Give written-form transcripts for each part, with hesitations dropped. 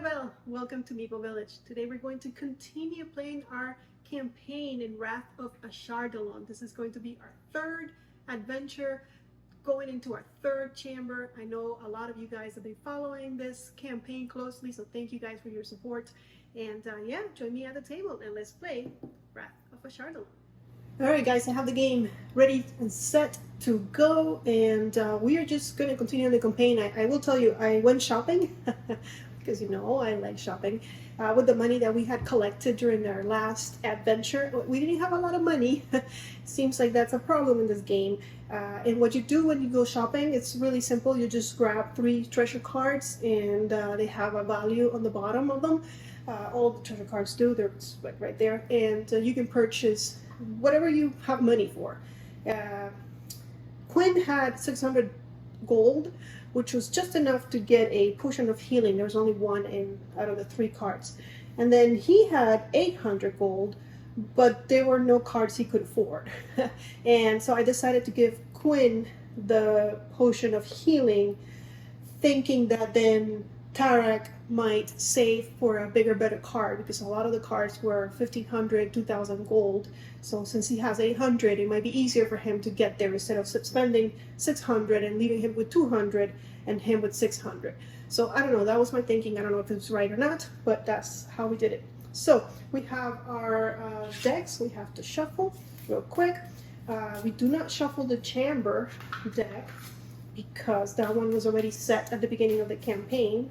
Well, welcome to Meeple Village. Today we're going to continue playing our campaign in Wrath of Ashardalon. This is going to be our third adventure, going into our third chamber. I know a lot of you guys have been following this campaign closely, so thank you guys for your support. And yeah, join me at the table and let's play Wrath of Ashardalon. Alright guys, I have the game ready and set to go, and we are just going to continue the campaign. I will tell you, I went shopping, because you know I like shopping, with the money that we had collected during our last adventure. We didn't have a lot of money. Seems like that's a problem in this game. And what you do when you go shopping, it's really simple. You just grab 3 treasure cards, and they have a value on the bottom of them. All the treasure cards do, they're right there, and you can purchase whatever you have money for. Quinn had 600 gold, which was just enough to get a potion of healing. There was only one out of the 3 cards. And then he had 800 gold, but there were no cards he could afford. And so I decided to give Quinn the potion of healing, thinking that then Tarak might save for a bigger, better card, because a lot of the cards were 1,500, 2,000 gold. So since he has 800, it might be easier for him to get there instead of spending 600 and leaving him with 200 and him with 600. So I don't know, that was my thinking. I don't know if it was right or not, but that's how we did it. So we have our decks. We have to shuffle real quick. We do not shuffle the chamber deck because that one was already set at the beginning of the campaign.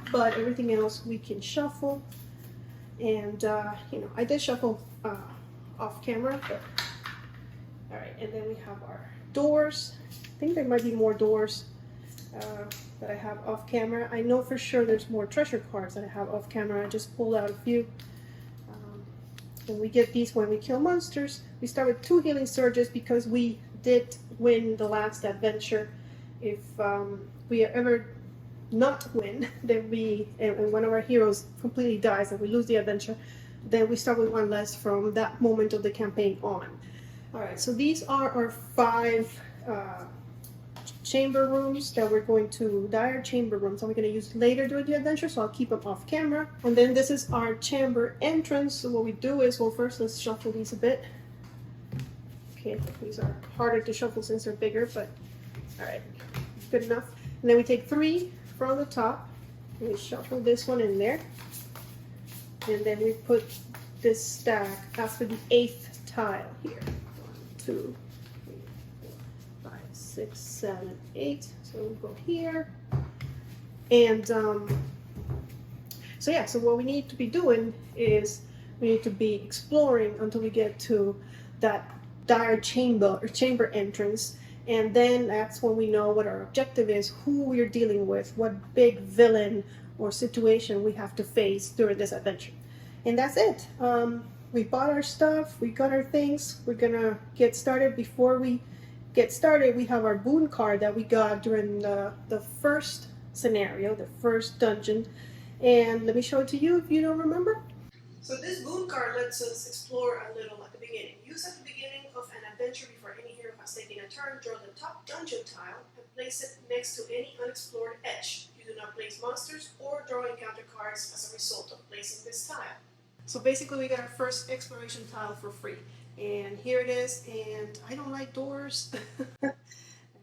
But everything else we can shuffle, and you know, I did shuffle off camera, but all right. And then we have our doors. I think there might be more doors that I have off camera. I know for sure there's more treasure cards that I have off camera. I just pulled out a few. And we get these when we kill monsters. We start with 2 healing surges because we did win the last adventure. If we ever not win, then and one of our heroes completely dies and we lose the adventure, then we start with 1 less from that moment of the campaign on. Alright, so these are our 5 chamber rooms that we're going to, dire chamber rooms that we're going to use later during the adventure, so I'll keep them off camera. And then this is our chamber entrance. So what we do is, well, first let's shuffle these a bit. Okay, these are harder to shuffle since they're bigger, but alright, good enough. And then we take 3 from the top, and we shuffle this one in there, and then we put this stack after the 8th tile here. 1, 2, 3, 4, 5, 6, 7, 8. So we'll go here, and so yeah. So what we need to be doing is we need to be exploring until we get to that dire chamber or chamber entrance. And then that's when we know what our objective is, who we're dealing with, what big villain or situation we have to face during this adventure. And that's it. We bought our stuff, we got our things, we're gonna get started. Before we get started, we have our boon card that we got during the first scenario, the first dungeon. And let me show it to you if you don't remember. So this boon card lets us explore a little at the beginning. Use at the beginning of an adventure before any hero has taken a turn, draw the top dungeon tile and place it next to any unexplored edge. You do not place monsters or draw encounter cards as a result of placing this tile. So basically we got our first exploration tile for free. And here it is, and I don't like doors. I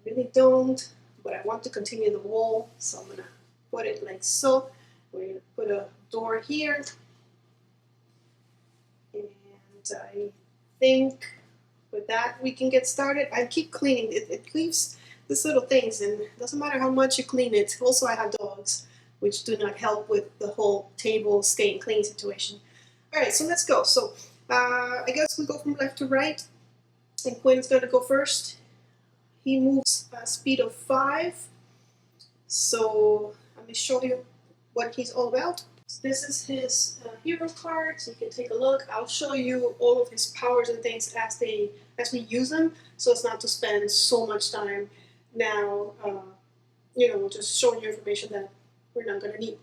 really don't, but I want to continue the wall, so I'm gonna put it like so. We're gonna put a door here. And I think with that we can get started. I keep cleaning it. It leaves these little things, and it doesn't matter how much you clean it. Also, I have dogs, which do not help with the whole table staying clean situation. Alright, so let's go. So I guess we go from left to right, and Quinn's going to go first. He moves a speed of 5. So let me show you what he's all about. So this is his hero card, so you can take a look. I'll show you all of his powers and things as we use them, so it's not to spend so much time now, you know, just showing you information that we're not going to need.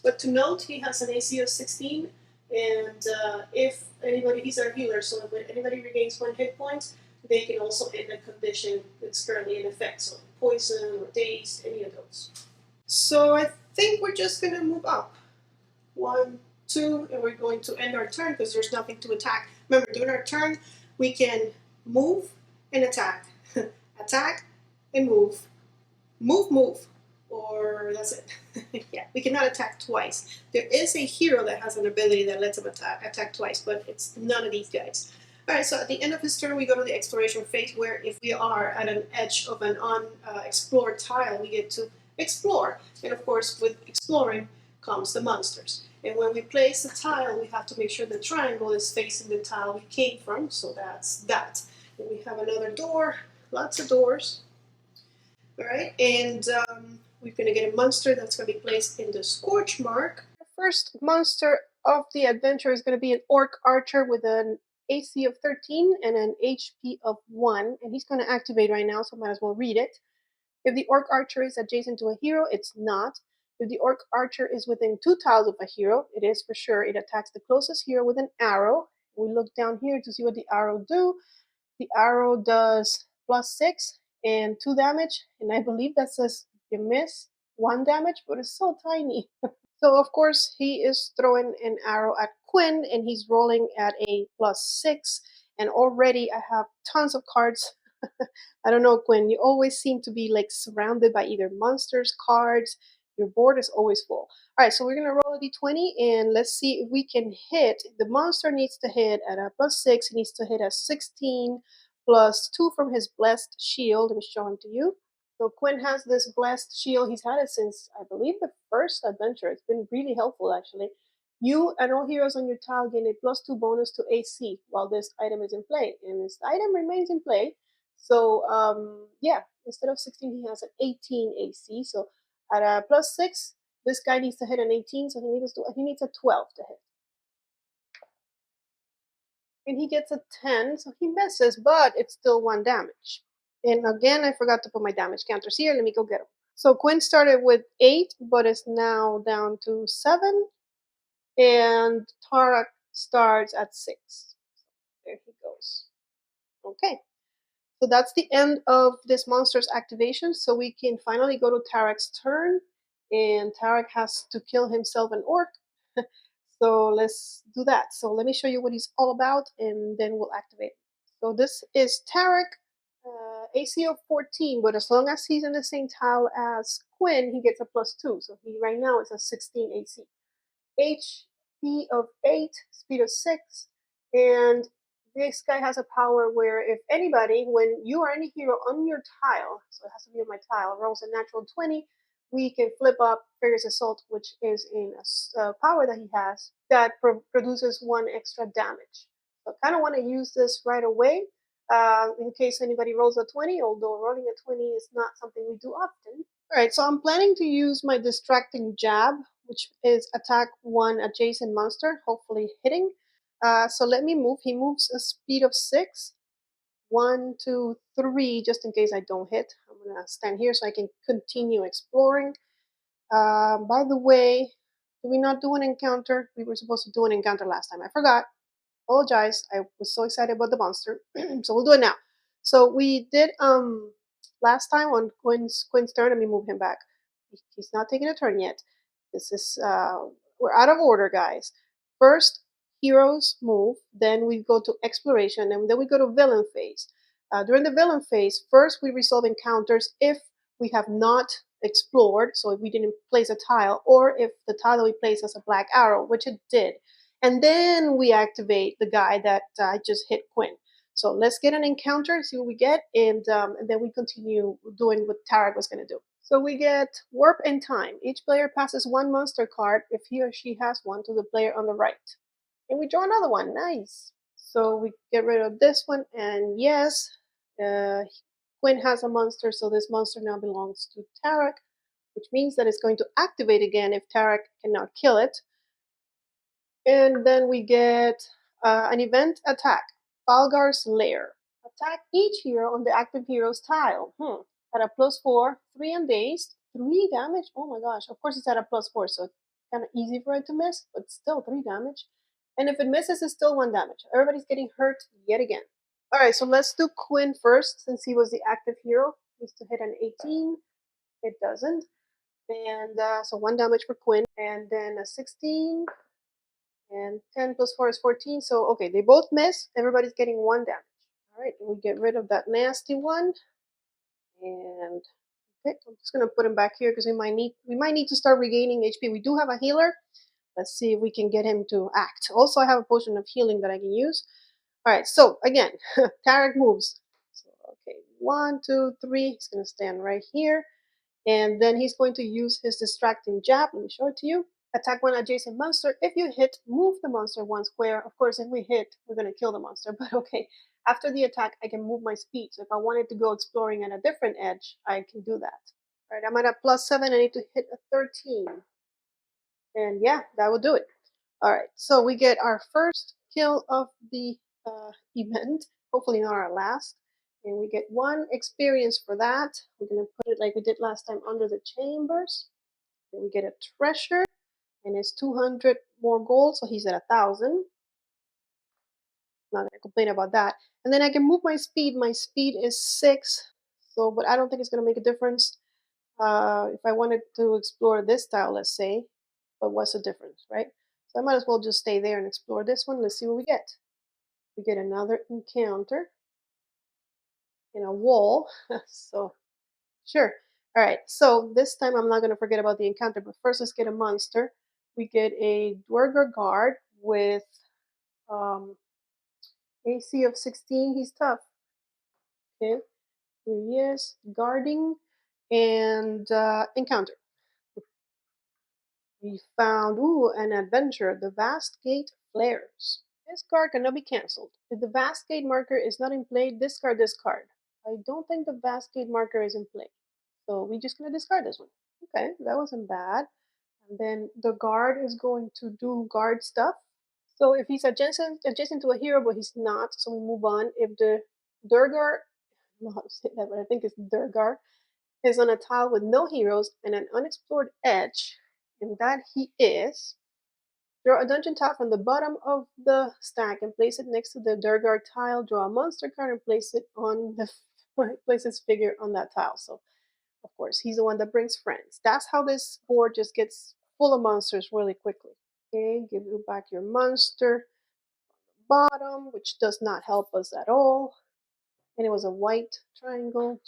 But to note, he has an AC of 16, and if anybody, he's our healer, so if anybody regains 1 hit point, they can also end a condition that's currently in effect, so poison or dazed, any of those. So I think we're just gonna move up. 1, 2, and we're going to end our turn because there's nothing to attack. Remember, during our turn, we can move and attack. Attack and move. Move, move. Or that's it. Yeah, we cannot attack twice. There is a hero that has an ability that lets him attack twice, but it's none of these guys. All right, so at the end of his turn, we go to the exploration phase where if we are at an edge of an unexplored tile, we get to explore. And of course, with exploring comes the monsters. And when we place a tile, we have to make sure the triangle is facing the tile we came from, so that's that. And we have another door, lots of doors. All right, and we're going to get a monster that's going to be placed in the Scorch Mark. The first monster of the adventure is going to be an Orc Archer with an AC of 13 and an HP of 1, and he's going to activate right now, so I might as well read it. If the Orc Archer is adjacent to a hero, it's not. If the Orc Archer is within 2 tiles of a hero, it is for sure. It attacks the closest hero with an arrow. We look down here to see what the arrow do. The arrow does +6 and 2 damage, and I believe that says you miss 1 damage, but it's so tiny. So of course he is throwing an arrow at Quinn, and he's rolling at a +6, and already I have tons of cards. I don't know, Quinn, you always seem to be like surrounded by either monsters, cards. Your board is always full. All right, so we're gonna roll a d20 and let's see if we can hit. The monster needs to hit at a +6. He needs to hit a 16 +2 from his blessed shield. Let me show him to you. So Quinn has this blessed shield. He's had it since I believe the first adventure. It's been really helpful actually. You and all heroes on your tile gain a +2 bonus to AC while this item is in play, and this item remains in play. So yeah, instead of 16, he has an 18 AC. So at a +6, this guy needs to hit an 18, so he needs a 12 to hit. And he gets a 10, so he misses, but it's still 1 damage. And again, I forgot to put my damage counters here. Let me go get them. So Quinn started with 8, but is now down to 7. And Tarak starts at 6. There he goes. Okay. So that's the end of this monster's activation. So we can finally go to Tarak's turn. And Tarak has to kill himself an orc. So let's do that. So let me show you what he's all about, and then we'll activate. So this is Tarak, AC of 14, but as long as he's in the same tile as Quinn, he gets a +2. So he right now is a 16 AC. HP of 8, speed of 6, and this guy has a power where if anybody, when you or any hero on your tile, so it has to be on my tile, rolls a natural 20, we can flip up Furious Assault, which is in a power that he has that produces 1 extra damage. So I kind of want to use this right away in case anybody rolls a 20, although rolling a 20 is not something we do often. All right, so I'm planning to use my Distracting Jab, which is attack 1 adjacent monster, hopefully hitting. So let me move. He moves a speed of 6. 1, 2, 3, just in case I don't hit. I'm going to stand here so I can continue exploring. By the way, did we not do an encounter? We were supposed to do an encounter last time. I forgot. Apologize. I was so excited about the monster. So we'll do it now. So we did last time on Quinn's turn. Let me move him back. He's not taking a turn yet. This is we're out of order, guys. First, heroes move. Then we go to exploration, and then we go to villain phase. During the villain phase, first we resolve encounters if we have not explored. So if we didn't place a tile, or if the tile that we placed has a black arrow, which it did. And then we activate the guy that just hit Quinn. So let's get an encounter, see what we get, and then we continue doing what Tarak was going to do. So we get Warp in Time. Each player passes 1 monster card, if he or she has one, to the player on the right. And we draw another one. Nice. So we get rid of this one, and yes, Quinn has a monster, so this monster now belongs to Tarak, which means that it's going to activate again if Tarak cannot kill it. And then we get an event attack, Falgar's Lair. Attack each hero on the active hero's tile. At a +4, 3 and dazed, 3 damage. Oh my gosh! Of course, it's at a +4, so it's kind of easy for it to miss, but still 3 damage. And if it misses, it's still 1 damage. Everybody's getting hurt yet again. All right, so let's do Quinn first, since he was the active hero. Needs to hit an 18. It doesn't. And so 1 damage for Quinn, and then a 16, and 10 plus 4 is 14. So, okay, they both miss. Everybody's getting 1 damage. All right, and we get rid of that nasty one. And okay, I'm just gonna put him back here because we might need to start regaining HP. We do have a healer. Let's see if we can get him to act. Also, I have a potion of healing that I can use. All right, so again, Tarek moves. So, okay, 1, 2, 3. He's gonna stand right here. And then he's going to use his distracting jab. Let me show it to you. Attack one adjacent monster. If you hit, move the monster one square. Of course, if we hit, we're going to kill the monster. But okay, after the attack, I can move my speed. So if I wanted to go exploring at a different edge, I can do that. All right, I'm at a +7. I need to hit a 13. And yeah, that will do it. All right, so we get our first kill of the event. Hopefully not our last. And we get 1 experience for that. We're going to put it like we did last time under the chambers. Then we get a treasure, and it's 200 more gold, so he's at 1,000. Not going to complain about that. And then I can move my speed. My speed is 6, so but I don't think it's going to make a difference. If I wanted to explore this tile, let's say, but what's the difference, right? So I might as well just stay there and explore this one. Let's see what we get. We get another encounter in a wall. So sure. All right. So this time I'm not going to forget about the encounter, but first let's get a monster. We get a Dwerger guard with AC of 16. He's tough. Okay. Here he is, guarding and encounter. We found an adventure. The Vast Gate flares. This card cannot be cancelled. If the Vast Gate marker is not in play, discard this card. I don't think the Vast Gate marker is in play, so we're just gonna discard this one. Okay, that wasn't bad. And then the guard is going to do guard stuff. So if he's adjacent to a hero, but he's not, so we move on. If the Durgar, I don't know how to say that, but I think it's Durgar, is on a tile with no heroes and an unexplored edge, and that he is, draw a dungeon tile from the bottom of the stack and place it next to the Durgar tile. Draw a monster card and place it on the place his figure on that tile. So of course he's the one that brings friends. That's how this board just gets full of monsters really quickly. Okay, give you back your monster bottom, which does not help us at all. And it was a white triangle,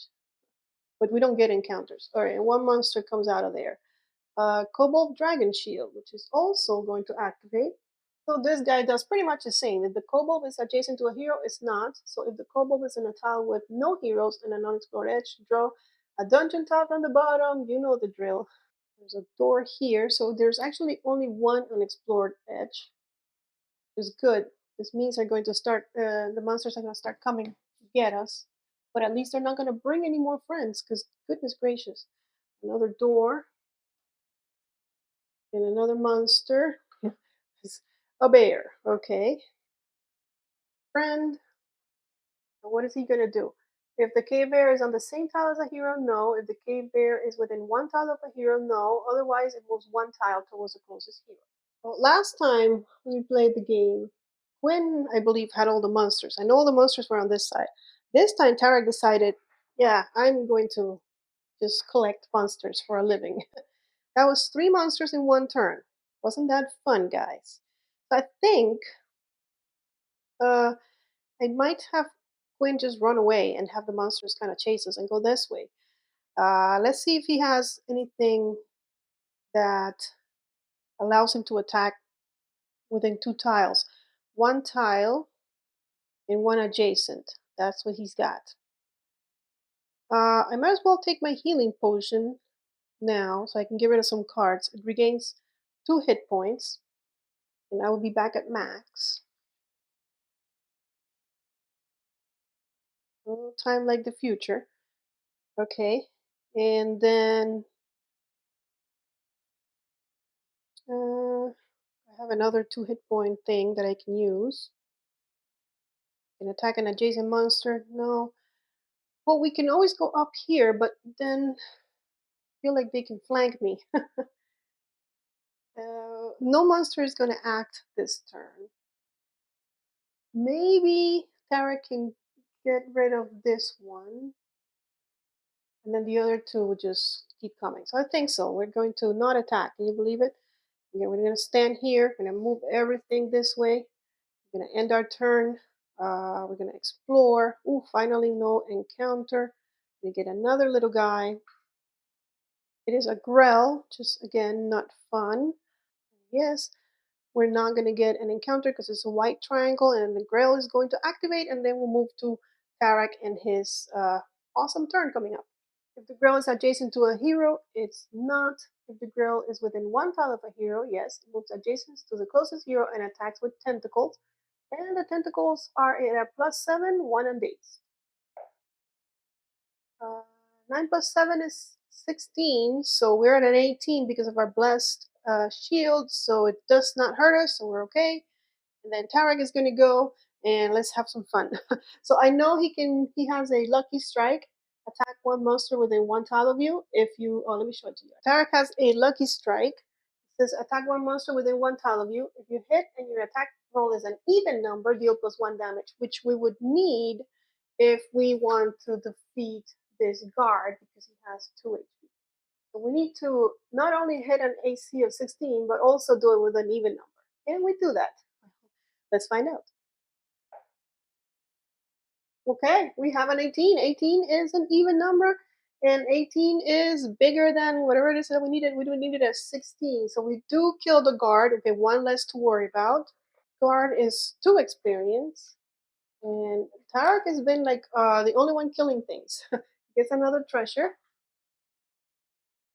but we don't get encounters. All right, and 1 monster comes out of there. Kobold Dragon Shield, which is also going to activate. So this guy does pretty much the same. If the kobold is adjacent to a hero, it's not. So if the kobold is in a tile with no heroes and an unexplored edge, draw a dungeon tile from the bottom. You know the drill. There's a door here, so there's actually only 1 unexplored edge, which is good. This means they're going to start. The monsters are going to start coming to get us, but at least they're not going to bring any more friends. Because goodness gracious, another door. And another monster is a bear. Okay. Friend. What is he going to do? If the cave bear is on the same tile as a hero, no. If the cave bear is within 1 tile of a hero, no. Otherwise, it moves 1 tile towards the closest hero. Well, last time we played the game, Quinn, I believe, had all the monsters. I know all the monsters were on this side. This time, Tarek decided, yeah, I'm going to just collect monsters for a living. That was 3 monsters in 1 turn. Wasn't that fun, guys? So I think I might have Quinn just run away and have the monsters kind of chase us and go this way. Let's see if he has anything that allows him to attack within 2 tiles. 1 tile and 1 adjacent. That's what he's got. I might as well take my healing potion now so I can get rid of some cards. It regains 2 hit points, and I will be back at max. Oh, time like the future. Okay, and then I have another 2 hit point thing that I can use. Can attack an adjacent monster? No. Well, we can always go up here, but then I feel like they can flank me. No monster is going to act this turn. Maybe Tara can get rid of this one, and then the other 2 will just keep coming. So I think so. We're going to not attack. Can you believe it? Okay, we're going to stand here. We're going to move everything this way. We're going to end our turn. We're going to explore. Ooh, finally no encounter. We get another little guy. It is a grell, just again, not fun. Yes, we're not going to get an encounter because it's a white triangle, and the grell is going to activate, and then we'll move to Tarak and his awesome turn coming up. If the grell is adjacent to a hero, it's not. If the grell is within one tile of a hero, yes, it moves adjacent to the closest hero and attacks with tentacles. And the tentacles are at a +7, 1 on days. 9 plus 7 is 16, so we're at an 18 because of our blessed shield, so it does not hurt us, so we're okay. And then Tarek is going to go, and let's have some fun. So I know he has a lucky strike. Attack one monster within one tile of you. If you, let me show it to you. Tarek has a lucky strike. It says attack one monster within one tile of you. If you hit and your attack roll is an even number, deal +1 damage, which we would need if we want to defeat this guard because he has 2 HP. So we need to not only hit an AC of 16, but also do it with an even number. Can we do that? Let's find out. Okay, we have an 18. 18 is an even number, and 18 is bigger than whatever it is that we needed. We needed a 16. So we do kill the guard. Okay, 1 less to worry about. Guard is 2 experience. And Tarek has been like the only one killing things. Gets another treasure.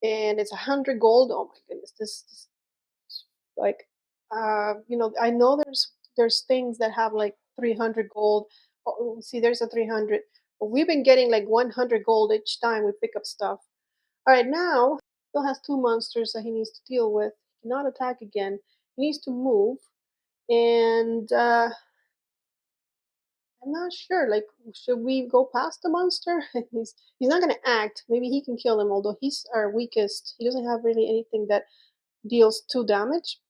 And it's 100 gold. Oh my goodness, this like I know there's things that have like 300 gold. Oh, see, there's a 300. But we've been getting like 100 gold each time we pick up stuff. All right, now still has 2 monsters that he needs to deal with. He cannot attack again. He needs to move, and I'm not sure. Like, should we go past the monster? He's not gonna act. Maybe he can kill him. Although he's our weakest, he doesn't have really anything that deals 2 damage,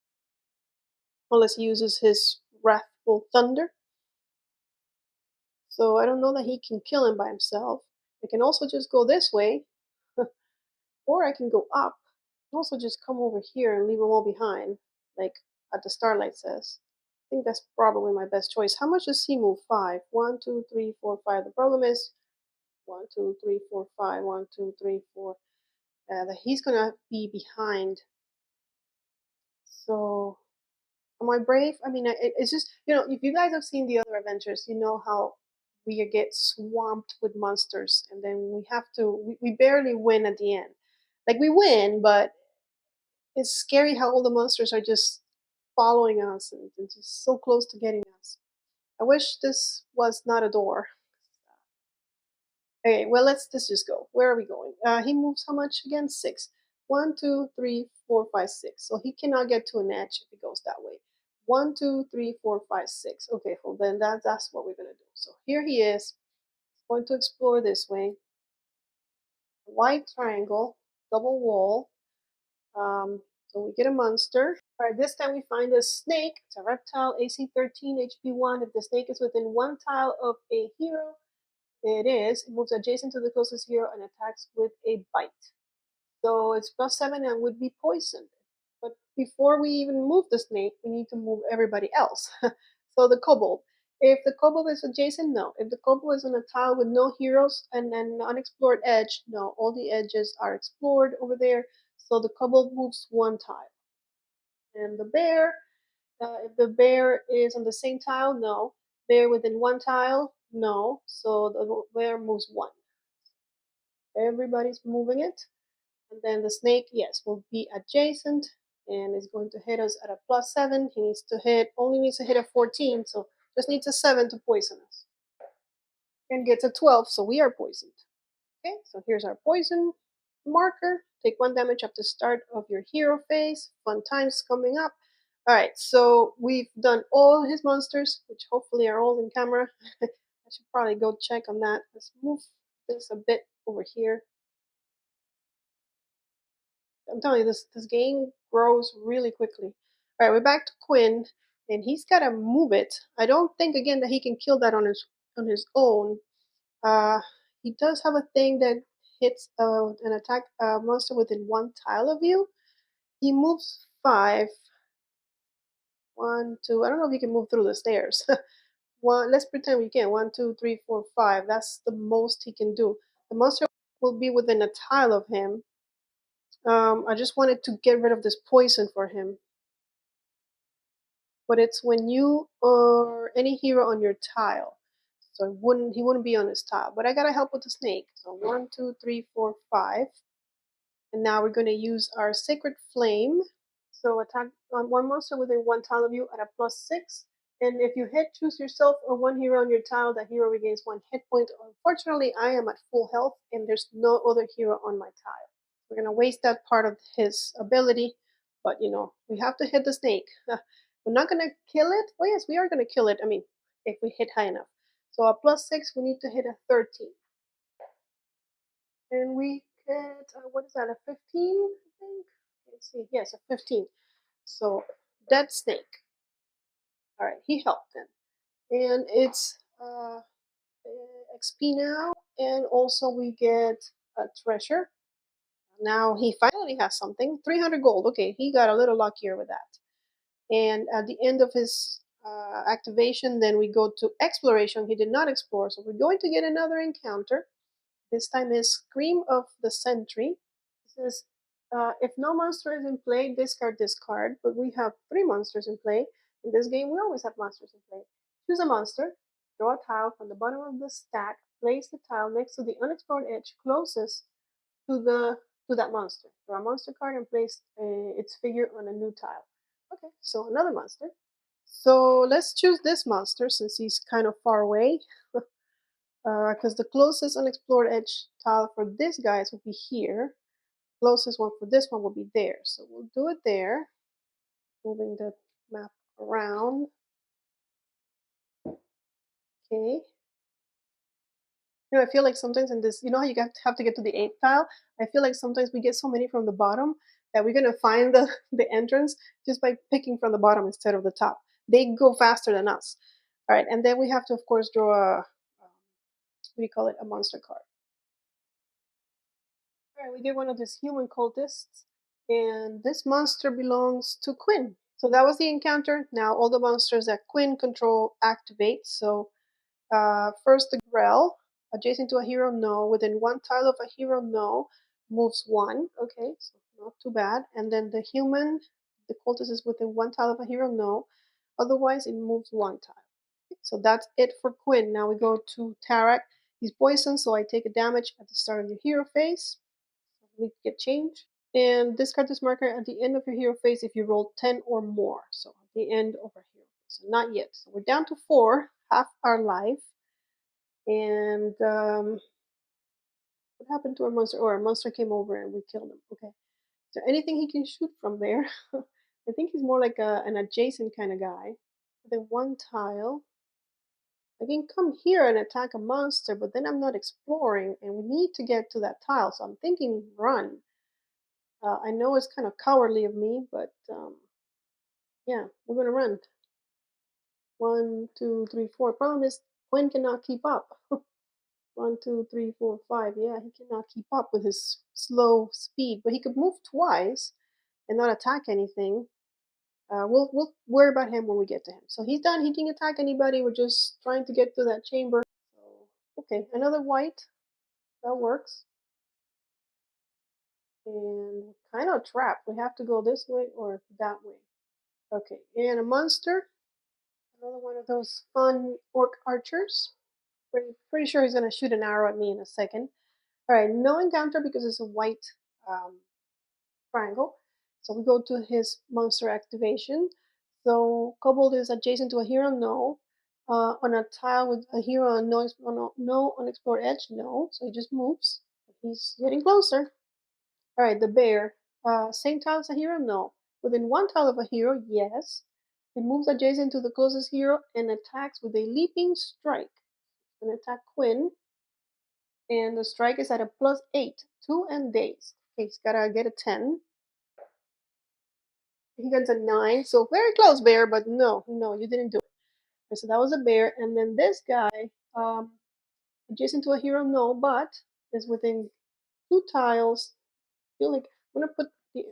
unless he uses his wrathful thunder. So I don't know that he can kill him by himself. I can also just go this way, or I can go up. I can also just come over here and leave them all behind, like at the Starlight says. I think that's probably my best choice. How much does he move? 5. 1, 2, 3, 4, 5. The problem is 1, 2, 3, 4, 5. 1, 2, 3, 4. That he's gonna be behind. So am I brave? I mean, it's just, if you guys have seen the other adventures, you know how we get swamped with monsters, and then we barely win at the end. Like, we win, but it's scary how all the monsters are just following us and just so close to getting us. I wish this was not a door. Okay, well, let's just go. Where are we going? He moves how much again? 6. 1, 2, 3, 4, 5, 6. So he cannot get to an edge if he goes that way. 1, 2, 3, 4, 5, 6. Okay, well then that's what we're gonna do. So here he is. He's going to explore this way. White triangle, double wall. So we get a monster. All right, this time we find a snake. It's a reptile, AC 13, HP 1. If the snake is within one tile of a hero, it is. It moves adjacent to the closest hero and attacks with a bite. So it's +7 and would be poisoned. But before we even move the snake, we need to move everybody else. So the kobold. If the kobold is adjacent, no. If the kobold is on a tile with no heroes and an unexplored edge, no. All the edges are explored over there. So the kobold moves 1 tile. And the bear, if the bear is on the same tile, no. Bear within 1 tile, no. So the bear moves 1. Everybody's moving it. And then the snake, yes, will be adjacent and is going to hit us at a +7. He only needs to hit a 14, so just needs a 7 to poison us. And gets a 12, so we are poisoned. Okay, so here's our poison marker. Take 1 damage at the start of your hero phase. Fun times coming up. Alright, so we've done all his monsters, which hopefully are all in camera. I should probably go check on that. Let's move this a bit over here. I'm telling you, this game grows really quickly. All right, we're back to Quinn, and he's got to move it. I don't think again that he can kill that on his own. He does have a thing that hits an attack monster within 1 tile of you, he moves 5. 1, 2. I don't know if you can move through the stairs. One. Let's pretend we can. 1, 2, 3, 4, 5. That's the most he can do. The monster will be within a tile of him. I just wanted to get rid of this poison for him. But it's when you or any hero on your tile. So he wouldn't be on his tile. But I gotta help with the snake. So 1, 2, 3, 4, 5. And now we're gonna use our Sacred Flame. So attack on one monster within 1 tile of you at a +6. And if you hit, choose yourself or one hero on your tile. That hero regains 1 hit point. Unfortunately, I am at full health and there's no other hero on my tile. We're going to waste that part of his ability. But, we have to hit the snake. We're not going to kill it. Oh, yes, we are going to kill it. I mean, if we hit high enough. So a +6, we need to hit a 13. And we get, what is that, a 15, I think? Let's see. Yes, a 15. So, dead snake. All right, he helped then. And it's XP now, and also we get a treasure. Now he finally has something. 300 gold. Okay, he got a little luckier with that. And at the end of his activation, then we go to exploration. He did not explore, so we're going to get another encounter. This time is Scream of the Sentry. This is if no monster is in play, discard this card. But we have 3 monsters in play. In this game, we always have monsters in play. Choose a monster, draw a tile from the bottom of the stack, place the tile next to the unexplored edge closest to that monster. Draw a monster card and place its figure on a new tile. Okay, so another monster. So let's choose this monster since he's kind of far away. Because the closest unexplored edge tile for this guy will be here. Closest one for this one will be there. So we'll do it there. Moving the map around. Okay. I feel like sometimes in this, how you have to get to the 8th tile? I feel like sometimes we get so many from the bottom that we're going to find the entrance just by picking from the bottom instead of the top. They go faster than us. All right, and then we have to, of course, draw what do you call it, a monster card. All right, we get one of these human cultists, and this monster belongs to Quinn. So that was the encounter. Now all the monsters that Quinn control activate. So first the Grell, adjacent to a hero, no. Within 1 tile of a hero, no. Moves 1. Okay, so not too bad. And then the human, the cultist is within 1 tile of a hero, no. Otherwise, it moves 1 tile. So that's it for Quinn. Now we go to Tarak. He's poisoned, so I take a damage at the start of your hero phase. We get change. And discard this marker at the end of your hero phase if you roll 10 or more. So at the end of our hero phase. So not yet. So we're down to 4, half our life. And what happened to our monster? Oh, our monster came over and we killed him. Okay. Is there anything he can shoot from there? I think he's more like an adjacent kind of guy. Then 1 tile. I can come here and attack a monster, but then I'm not exploring, and we need to get to that tile. So I'm thinking run. I know it's kind of cowardly of me, but yeah, we're gonna run. 1, 2, 3, 4. Problem is, Quinn cannot keep up. 1, 2, 3, 4, 5. Yeah, he cannot keep up with his slow speed, but he could move twice and not attack anything. We'll worry about him when we get to him. So he's done. He didn't attack anybody. We're just trying to get to that chamber. So, okay, another white. That works. And kind of trapped. We have to go this way or that way. Okay, and a monster. Another one of those fun orc archers. Pretty sure he's going to shoot an arrow at me in a second. All right, no encounter because it's a white triangle. So we go to his monster activation. So Kobold is adjacent to a hero, no. On a tile with a hero on no unexplored edge, no. So he just moves. He's getting closer. All right, the bear. Same tile as a hero, no. Within 1 tile of a hero, yes. It moves adjacent to the closest hero and attacks with a leaping strike. It's going to attack Quinn. And the strike is at a +8. 2 and dazed. Okay, he's got to get a 10. He gets a 9. So very close, bear, but no, you didn't do it. Okay, so that was a bear. And then this guy, adjacent to a hero, no, but is within 2 tiles. I feel like I'm gonna put the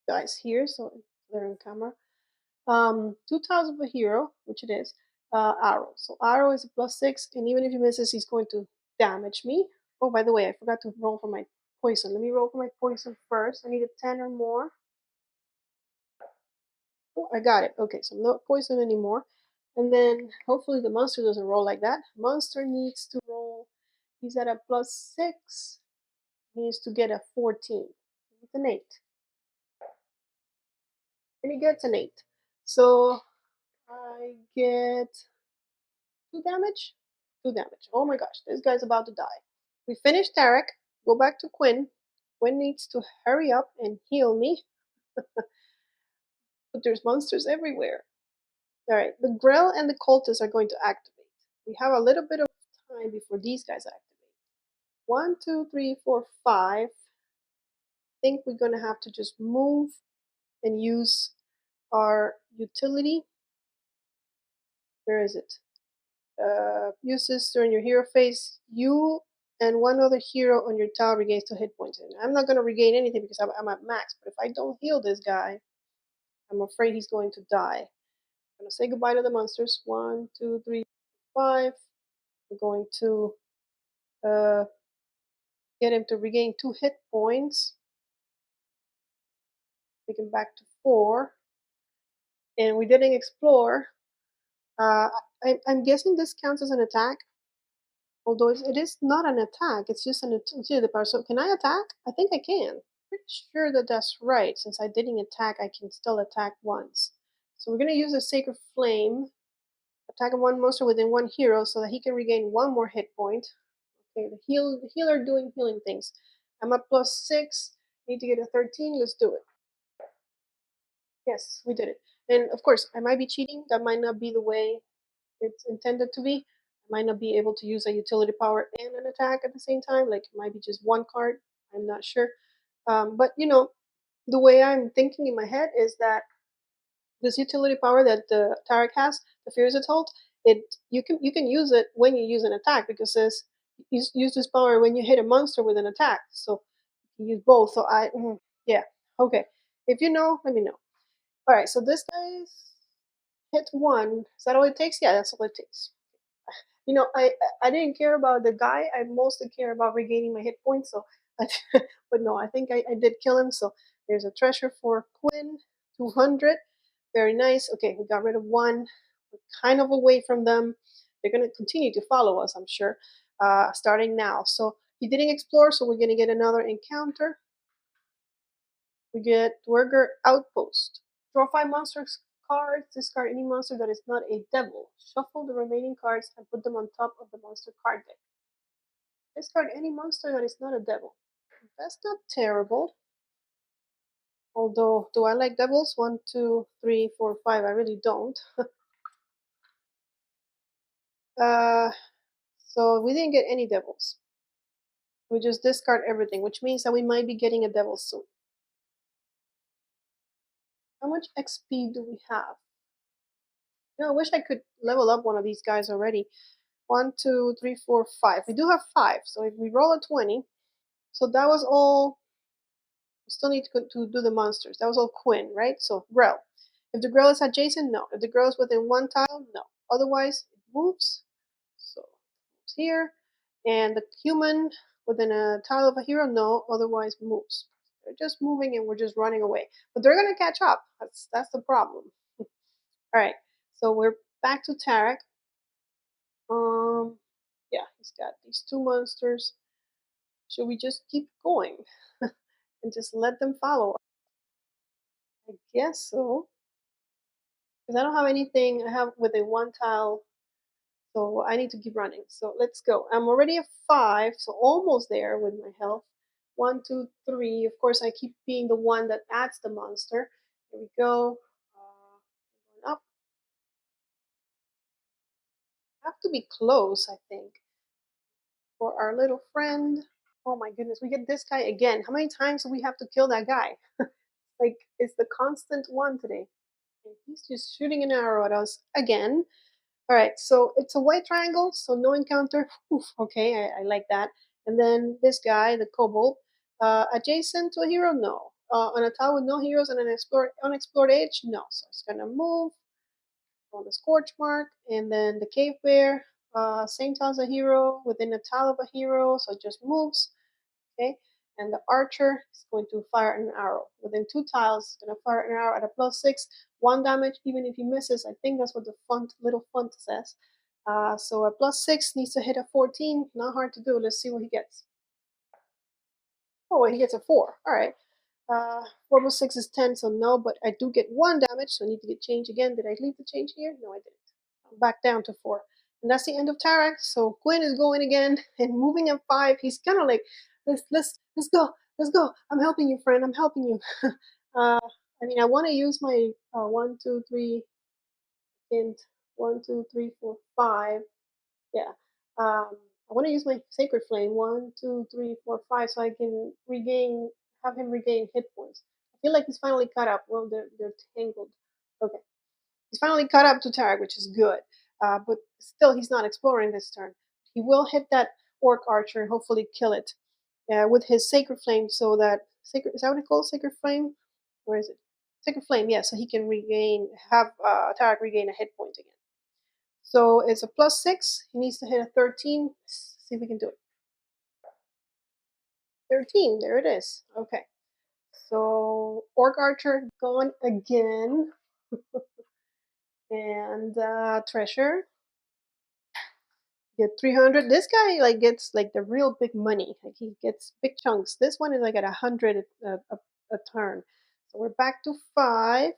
guys here so they're on camera. 2 tiles of a hero, which it is. Arrow. So arrow is a +6, and even if he misses, he's going to damage me. Oh, by the way, I forgot to roll for my poison. Let me roll for my poison first. I need a 10 or more. Oh, I got it. Okay, so no poison anymore. And then hopefully the monster doesn't roll like that. Monster needs to roll. He's at a +6. He needs to get a 14. It's an 8. And he gets an 8. So I get 2 damage? 2 damage. Oh my gosh, this guy's about to die. We finished Tarek. Go back to Quinn. Quinn needs to hurry up and heal me. But there's monsters everywhere. Alright, the Grell and the Cultists are going to activate. We have a little bit of time before these guys activate. 1, 2, 3, 4, 5. I think we're going to have to just move and use our utility. Where is it? Use this during your hero phase. You and one other hero on your tower regains 2 hit points. And I'm not going to regain anything because I'm at max. But if I don't heal this guy, I'm afraid he's going to die. I'm going to say goodbye to the monsters. 1, 2, 3, 5. We're going to get him to regain 2 hit points. Take him back to 4. And we didn't explore. I'm guessing this counts as an attack. Although it is not an attack, it's just an utility power. So can I attack? I think I can. Pretty sure that that's right. Since I didn't attack, I can still attack once. So we're going to use a Sacred Flame. Attack one monster within 1 hero so that he can regain 1 more hit point. Okay, the healer doing healing things. I'm at +6. Need to get a 13. Let's do it. Yes, we did it. And of course, I might be cheating. That might not be the way it's intended to be. I might not be able to use a utility power and an attack at the same time. Like it might be just one card. I'm not sure. But you know, the way I'm thinking in my head is that this utility power that the Tarek has, the Fear is a Told, you can use it when you use an attack because it says use this power when you hit a monster with an attack. So you can use both. So yeah, okay. If you know, let me know. All right. So this guy's hit 1. Is that all it takes? Yeah, that's all it takes. You know, I didn't care about the guy. I mostly care about regaining my hit points. So, but no, I think I did kill him. So there's a treasure for Quinn, 200. Very nice. Okay, we got rid of 1. We're kind of away from them. They're going to continue to follow us, I'm sure, starting now. So he didn't explore, so we're going to get another encounter. We get Dwerger Outpost. Draw 5 monsters cards. Discard any monster that is not a devil. Shuffle the remaining cards and put them on top of the monster card deck. Discard any monster that is not a devil. That's not terrible. Although, do I like devils? 1, 2, 3, 4, 5. I really don't. So we didn't get any devils. We just discard everything, which means that we might be getting a devil soon. How much XP do we have? You know, I wish I could level up one of these guys already. 1, 2, 3, 4, 5. We do have 5, so if we roll a 20, so that was all. We still need to do the monsters. That was all Quinn, right? So Grell. If the Grell is adjacent, no. If the Grell is within 1 tile, no. Otherwise, it moves. So moves here, and the human within a tile of a hero, no. Otherwise, moves. They're just moving, and we're just running away. But they're gonna catch up. That's the problem. All right. So we're back to Tarek. Yeah, he's got these 2 monsters. Should we just keep going and just let them follow? I guess so. Because I don't have anything I have with a 1 tile, so I need to keep running. So let's go. I'm already at 5, so almost there with my health. 1, 2, 3. Of course, I keep being the one that adds the monster. Here we go. Going up. Have to be close, I think, for our little friend. Oh my goodness, we get this guy again. How many times do we have to kill that guy? Like, it's the constant one today. And he's just shooting an arrow at us again. All right, so it's a white triangle, so no encounter. Oof, okay, I like that. And then this guy, the kobold, adjacent to a hero, no. On a tile with no heroes and an unexplored age, no. So it's gonna move on the scorch mark, and then the cave bear, same tile as a hero within a tile of a hero, so it just moves. Okay, and the archer is going to fire an arrow within 2 tiles. Going to fire an arrow at a +6, 1 damage, even if he misses. I think that's what the little font says. So a +6 needs to hit a 14. Not hard to do. Let's see what he gets. Oh, he gets a 4. All right. 4 plus 6 is 10, so no, but I do get 1 damage, so I need to get change again. Did I leave the change here? No, I didn't. I'm back down to 4. And that's the end of Tarek. So Quinn is going again and moving at 5. He's kind of like, let's go, let's go. I'm helping you, friend. I'm helping you. I mean, I want to use my 1, 2, 3, hint. 1, 2, 3, 4, 5. Yeah. I want to use my Sacred Flame. 1, 2, 3, 4, 5, so I can have him regain hit points. I feel like he's finally caught up. Well, they're tangled. Okay. He's finally caught up to Tarek, which is good. But still, he's not exploring this turn. He will hit that orc archer and hopefully kill it with his Sacred Flame, so that is that what it's called? Sacred Flame? Where is it? Sacred Flame, yeah, so he can have Tarek regain a hit point again. So it's a +6. He needs to hit a 13. Let's see if we can do it. 13, there it is. Okay. So Orc Archer gone again. And Treasure get 300. This guy gets the real big money. Like he gets big chunks. This one is at 100 a turn. So we're back to 5.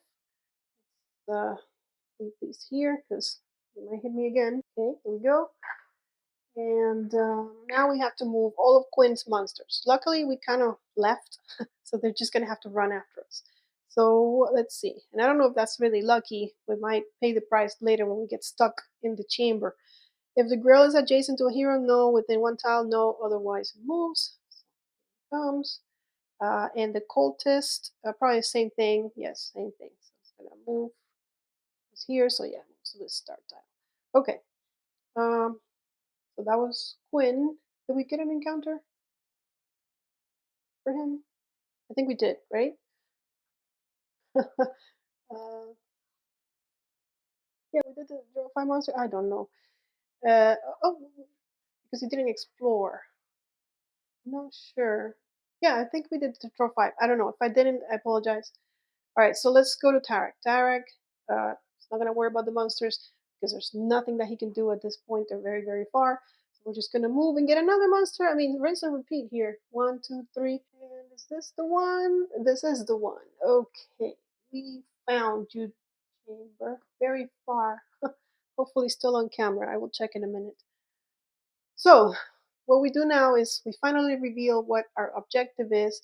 Leave these here because they might hit me again. Okay, here we go. And now we have to move all of Quinn's monsters. Luckily, we kind of left, so they're just going to have to run after us. So let's see. And I don't know if that's really lucky. We might pay the price later when we get stuck in the chamber. If the grill is adjacent to a hero, no. Within 1 tile, no. Otherwise, it moves. So it comes. And the cultist, probably the same thing. Yes, same thing. So it's going to move. It's here, so yeah. So let's start tile. Okay. So that was Quinn. Did we get an encounter for him? I think we did, right? Yeah, we did the draw 5 monster. I don't know. Uh, oh, because he didn't explore. I'm not sure. Yeah, I think we did the draw 5. I don't know. If I didn't, I apologize. All right, so let's go to Tarek. Tarek, he's not gonna worry about the monsters because there's nothing that he can do at this point. They're very, very far. So we're just gonna move and get another monster. I mean, rinse and repeat here. 1, 2, 3. And is this the one? This is the one. Okay, we found you, chamber. Very far. Hopefully still on camera. I will check in a minute. So what we do now is we finally reveal what our objective is,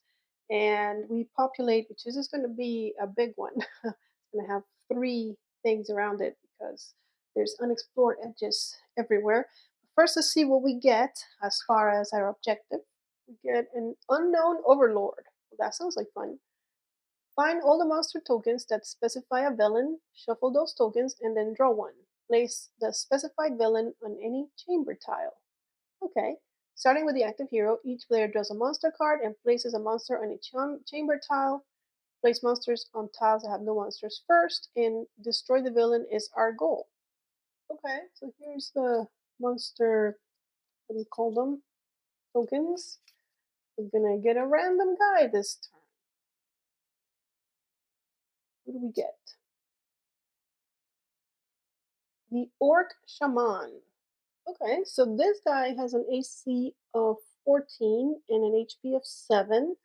and we populate, which is going to be a big one. It's going to have 3 things around it because there's unexplored edges everywhere. First, let's see what we get as far as our objective. We get an unknown overlord. Well, that sounds like fun. Find all the monster tokens that specify a villain, shuffle those tokens, and then draw one. Place the specified villain on any chamber tile. Okay. Starting with the active hero, each player draws a monster card and places a monster on a chamber tile. Place monsters on tiles that have no monsters first, and destroy the villain is our goal. Okay, so here's the monster, what do you call them? Tokens. We're gonna get a random guy this turn. What do we get? The Orc Shaman. Okay, so this guy has an AC of 14 and an HP of 7.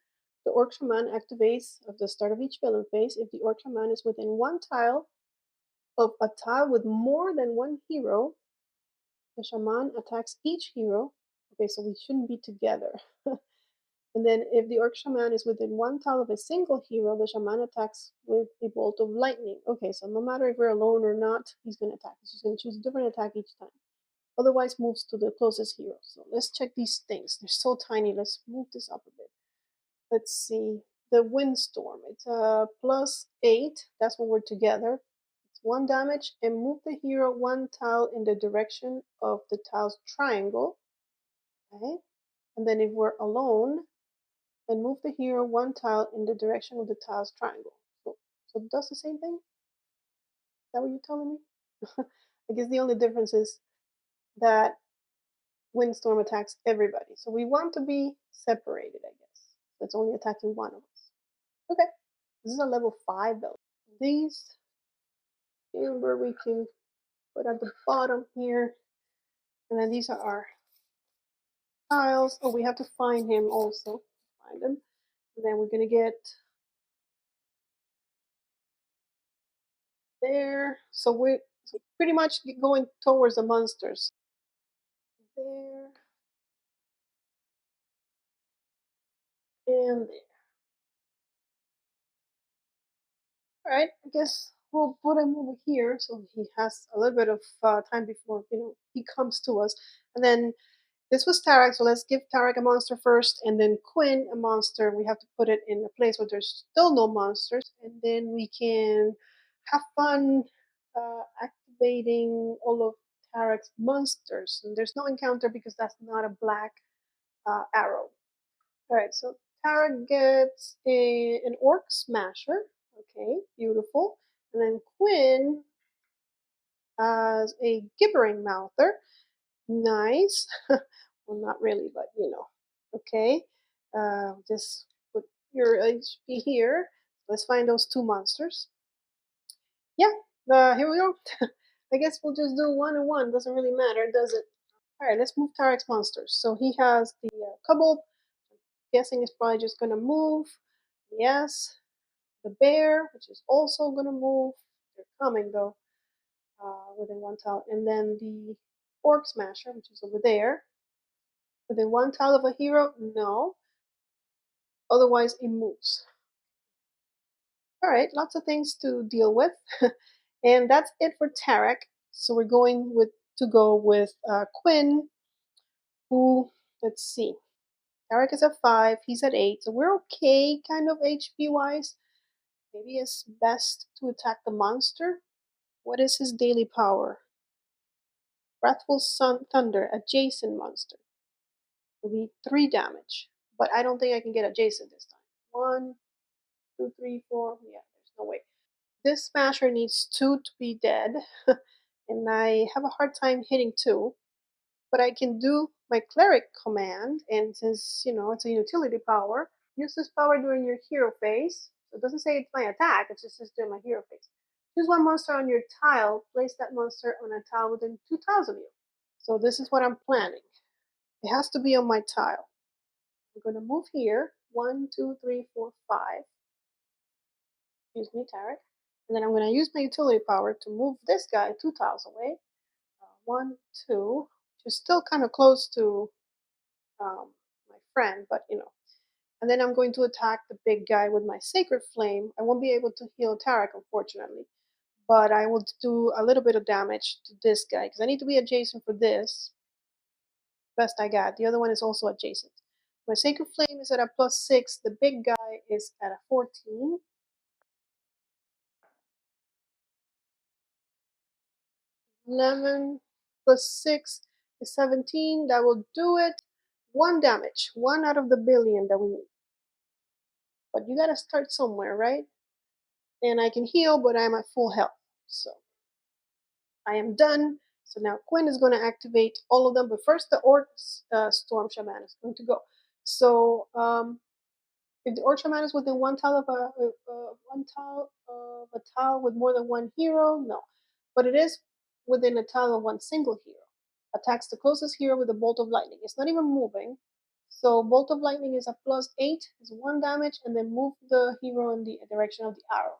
The Orc Shaman activates at the start of each villain phase if the Orc Shaman is within 1 tile of a tile with more than 1 hero. The Shaman attacks each hero. Okay, so we shouldn't be together. And then if the Orc Shaman is within 1 tile of a single hero, the Shaman attacks with a bolt of lightning. Okay, so no matter if we're alone or not, he's going to attack. He's just going to choose a different attack each time. Otherwise moves to the closest hero. So let's check these things. They're so tiny. Let's move this up a bit. Let's see. The Windstorm. It's a +8. That's when we're together. It's 1 damage. And move the hero 1 tile in the direction of the tile's triangle. Okay. And then if we're alone, then move the hero one tile in the direction of the tile's triangle. So it does the same thing? Is that what you're telling me? I guess the only difference is that Windstorm attacks everybody. So we want to be separated, I guess. So it's only attacking one of us. Okay. This is a level 5 build. These chamber we can put at the bottom here. And then these are our tiles. Oh, we have to find him also. Find him. And then we're going to get there. So we're pretty much going towards the monsters. There. And there. Alright, I guess we'll put him over here so he has a little bit of time before he comes to us. And then this was Tarek, so let's give Tarek a monster first, and then Quinn a monster. We have to put it in a place where there's still no monsters, and then we can have fun activating all of Tarek's monsters. And there's no encounter because that's not a black arrow. Alright, so Tarek gets an Orc Smasher. Okay, beautiful. And then Quinn has a Gibbering Mouther. Nice. Well, not really, but Okay. Just put your HP here. Let's find those two monsters. Yeah, here we go. I guess we'll just do 1 and 1. Doesn't really matter, does it? Alright, let's move Tarek's monsters. So he has the Kobold. Guessing is probably just going to move. Yes. The bear, which is also going to move. They're coming though, within 1 tile. And then the Orc Smasher, which is over there. Within 1 tile of a hero? No. Otherwise, it moves. Alright, lots of things to deal with. And that's it for Tarek. So we're going to go with Quinn, who, let's see. Tarek is at 5, he's at 8, so we're okay kind of HP wise. Maybe it's best to attack the monster. What is his daily power? Wrathful Thunder, adjacent monster. Will be 3 damage. But I don't think I can get adjacent this time. 1, 2, 3, 4. Yeah, there's no way. This smasher needs 2 to be dead. And I have a hard time hitting 2. But I can do my cleric command, and since it's a utility power, use this power during your hero phase. So it doesn't say it's my attack, it's just during my hero phase. Choose 1 monster on your tile, place that monster on a tile within 2 tiles of you. So this is what I'm planning. It has to be on my tile. We're going to move here. 1, 2, 3, 4, 5. Excuse me, Tarek. And then I'm going to use my utility power to move this guy 2 tiles away. 1, 2. Which is still kind of close to my friend, but And then I'm going to attack the big guy with my Sacred Flame. I won't be able to heal Tarek, unfortunately. But I will do a little bit of damage to this guy, because I need to be adjacent for this. Best I got. The other one is also adjacent. My Sacred Flame is at a +6. The big guy is at a 14. 11 +6 is 17. That will do it. 1 damage. 1 out of the billion that we need. But you gotta start somewhere, right? And I can heal, but I'm at full health. So I am done. So now Quinn is going to activate all of them, but first the Orc Storm Shaman is going to go. So if the Orc Shaman is within 1 tile of a tile with more than 1 hero, no. But it is within a tile of 1 single hero. Attacks the closest hero with a bolt of lightning. It's not even moving. So bolt of lightning is a +8, is 1 damage, and then move the hero in the direction of the arrow.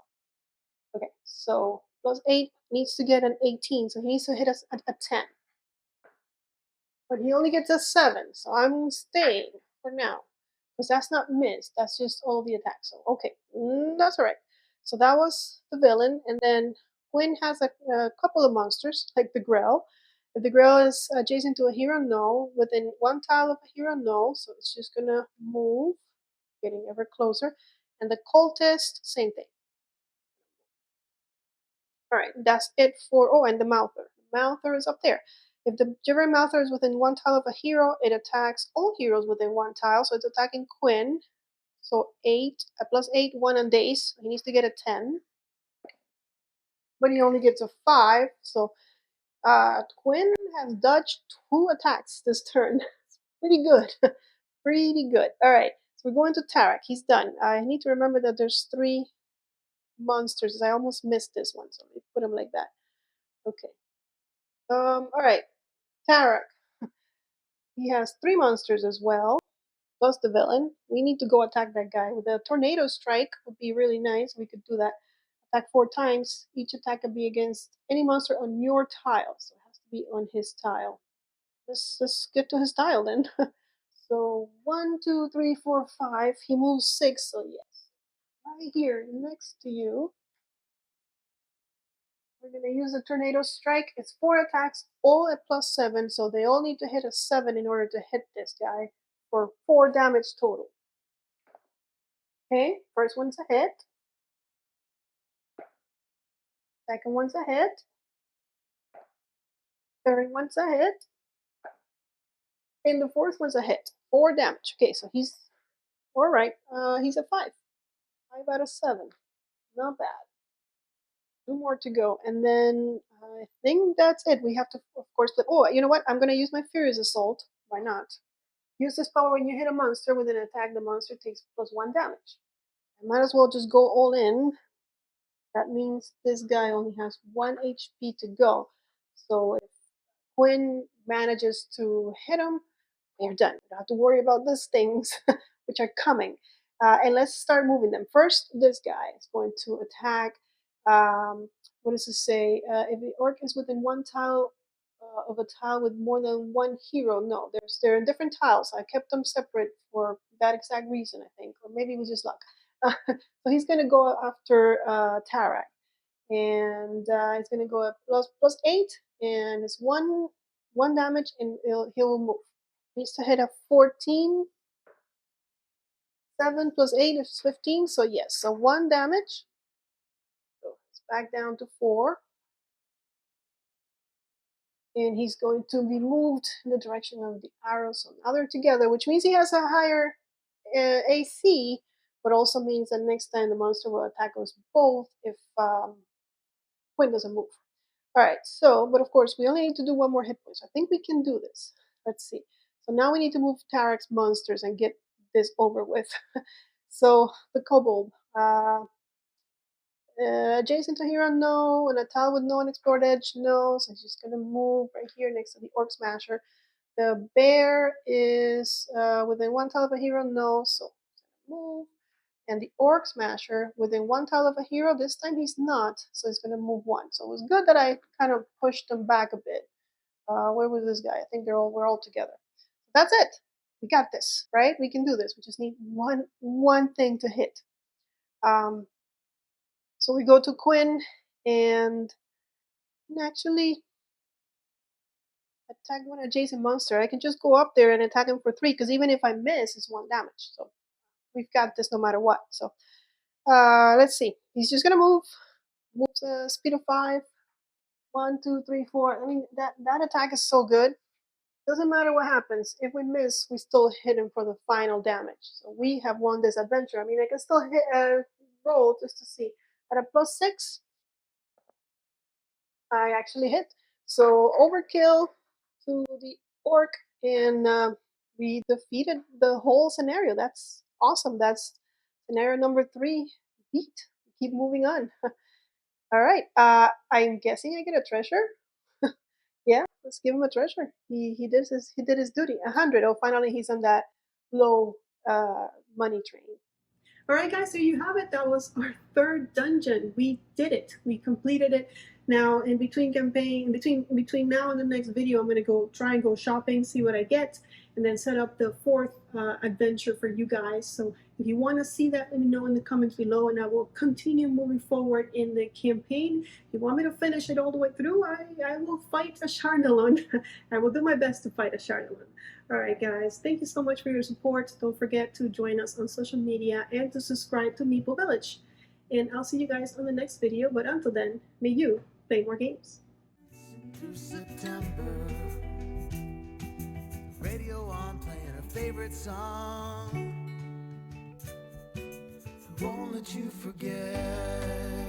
Okay, so +8 needs to get an 18, so he needs to hit us at a 10. But he only gets a 7, so I'm staying for now. Because that's not missed, that's just all the attacks. So, okay, that's alright. So that was the villain, and then Quinn has a couple of monsters, like the Grell. If the Grell is adjacent to a hero, no. Within 1 tile of a hero, no. So it's just gonna move, getting ever closer. And the Cultist, same thing. All right, that's it for, oh, and the Mouther. The Mouther is up there. If the gibbering mouther is within 1 tile of a hero, it attacks all heroes within 1 tile. So it's attacking Quinn. So 8, plus 8, 1 on days. He needs to get a 10. But he only gets a 5. So Quinn has dodged 2 attacks this turn. Pretty good. Pretty good. Alright, so we're going to Tarek. He's done. I need to remember that there's 3 monsters. I almost missed this one, so let me put him like that. Okay. Alright. Tarek. He has 3 monsters as well, plus the villain. We need to go attack that guy. With a tornado strike would be really nice. We could do that. Attack 4 times. Each attack can be against any monster on your tile. So it has to be on his tile. Let's get to his tile then. So 1, 2, 3, 4, 5. He moves 6, so yes. Right here next to you. We're going to use the tornado strike. It's 4 attacks, all at +7, so they all need to hit a 7 in order to hit this guy for 4 damage total. Okay, first one's a hit. Second one's a hit. Third one's a hit. And the fourth one's a hit. 4 damage. Okay, so he's alright. He's a 5. 5 out of 7. Not bad. 2 more to go. And then I think that's it. We have to, of course, oh, you know what? I'm going to use my Furious Assault. Why not? Use this power when you hit a monster with an attack. The monster takes +1 damage. I might as well just go all in. That means this guy only has 1 HP to go. So if Quinn manages to hit him, they're done. We don't have to worry about these things, which are coming. And let's start moving them. First, this guy is going to attack. What does it say? If the orc is within 1 tile of a tile with more than 1 hero, no, they're in different tiles. I kept them separate for that exact reason, I think, or maybe it was just luck. So he's going to go after Tarak, and he's going to go at +8, and it's one damage, and he'll move. Needs to hit a 14. 7 plus 8 is 15, so yes, so 1 damage. So it's back down to 4. And he's going to be moved in the direction of the arrows. So now they're together, which means he has a higher AC, but also means that next time the monster will attack us both if Quinn doesn't move. Alright, so, but of course, we only need to do 1 more hit point. So I think we can do this. Let's see. So now we need to move Tarek's monsters and get this over with. So the kobold. Adjacent to hero, no. And a tile with no unexplored edge, no. So he's just gonna move right here next to the orc smasher. The bear is within 1 tile of a hero, no. So move. And the orc smasher within 1 tile of a hero. This time he's not, so he's gonna move 1. So it was good that I kind of pushed them back a bit. Where was this guy? I think we're all together. That's it. We got this, right? We can do this. We just need one thing to hit. So we go to Quinn and actually attack one adjacent monster. I can just go up there and attack him for 3, because even if I miss, it's 1 damage. So we've got this no matter what. So let's see. He's just gonna move. Moves a speed of 5. 1, 2, 3, 4. I mean, that attack is so good. Doesn't matter what happens. If we miss, we still hit him for the final damage. So we have won this adventure. I mean, I can still hit roll just to see. At a +6, I actually hit. So overkill to the orc, and we defeated the whole scenario. That's awesome. That's scenario number 3 beat. Keep moving on. All right. I'm guessing I get a treasure. Yeah, let's give him a treasure. He did his duty. 100. Oh, finally he's on that low money train. All right, guys, there you have it. That was our 3rd dungeon. We did it. We completed it. Now, in between now and the next video, I'm gonna try and go shopping, see what I get, and then set up the 4th adventure for you guys. So if you want to see that, let me know in the comments below, and I will continue moving forward in the campaign. If you want me to finish it all the way through, I will fight Ashardalon. I will do my best to fight Ashardalon. All right, guys, thank you so much for your support. Don't forget to join us on social media and to subscribe to Meeple Village. And I'll see you guys on the next video. But until then, may you play more games. through September. Radio on, playing our favorite song. Won't let you forget.